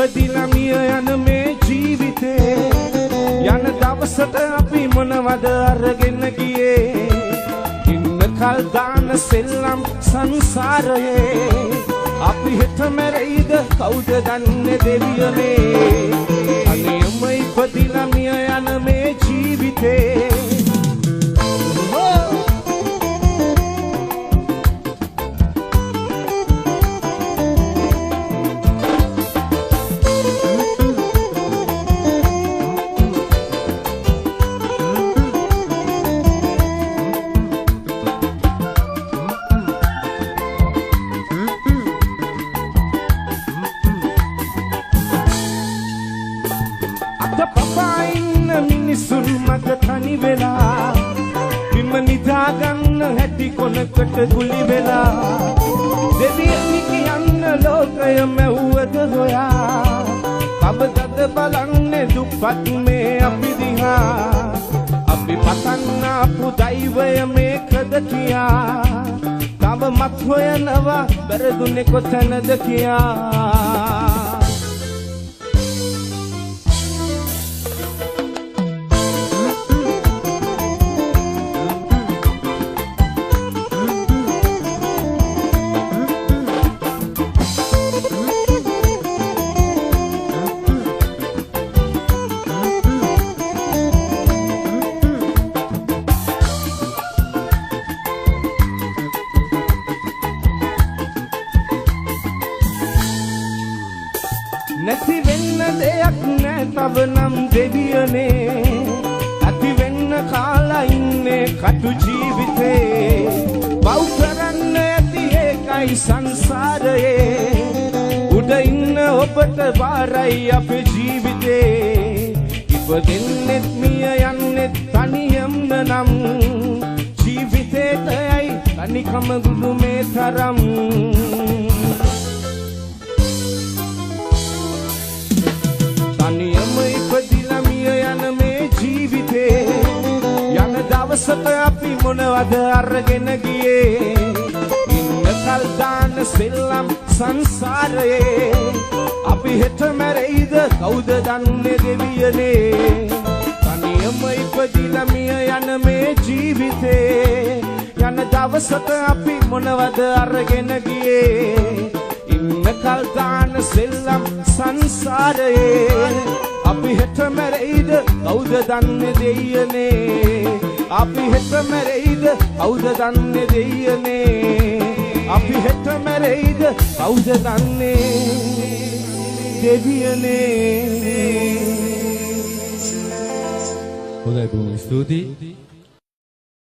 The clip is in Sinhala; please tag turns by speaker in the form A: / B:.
A: ඉපදිලා මිය යන මේ ජීවිතේ යන දවසට අපි මොනවද අරගෙන ගියේ ඉන්න කල් දාන සෙල්ලම් සංසාරයේ අපි හෙට මැරෙයිද කවුද දන්නේ දෙවියනේ අනියම ඉපදිලා මිය යන මේ ජීවිතේ මිනිසුන් මත තනි වෙලා බිම නිදාගන්න හැටි කොනකට ගුලි වෙලා දෙවියන් කියන්න ලෝකය මැව්වද හොයා කවදද බලන්නේ දුප්පත් මේ අපි දිහා අපි පතන්න අපු දෛවය මේකද කියා තව මත් හොයනවා බැරදුනේ කොතැනද කියා නැති වෙන්න දෙයක් නෑ තව නම් දෙවියනේ ඇති වෙන්න කාලා ඉන්නේ කටු ජීවිතේ බව් කරන්න ඇති ඒකයි සංසාරයේ උඩ ඉන්න ඔබට බාරයි අපේ ජීවිතේ ඉපදෙන්නෙත් මිය යන්නෙත් තනියම නම් ජීවිතේටයි තනිකම ගුළු මේ තරම් තනියම ඉපදිලා මිය යන මේ ජීවිතේ යන දවසට අපි මොනවද අරගෙන ගියේ ඉන්න කල් දාන සෙල්ලම් සංසාරයේ අපි හෙට මැරෙයිද කවුද දන්නේ දෙවියනේ තනියම ඉපදිලා මිය යන මේ ජීවිතේ යන දවසට අපි මොනවද අරගෙන ගියේ ඉන්න කල් දාන සෙල්ලම් සංසාරයේ අපි හෙට මැරෙයිද කවුද දන්නේ දෙයියනේ අපි හෙට මැරෙයිද කවුද දන්නේ දෙයියනේ අපි හෙට මැරෙයිද කවුද දන්නේ දෙවියනේ
B: හොඳයි බොහොම ස්තුතියි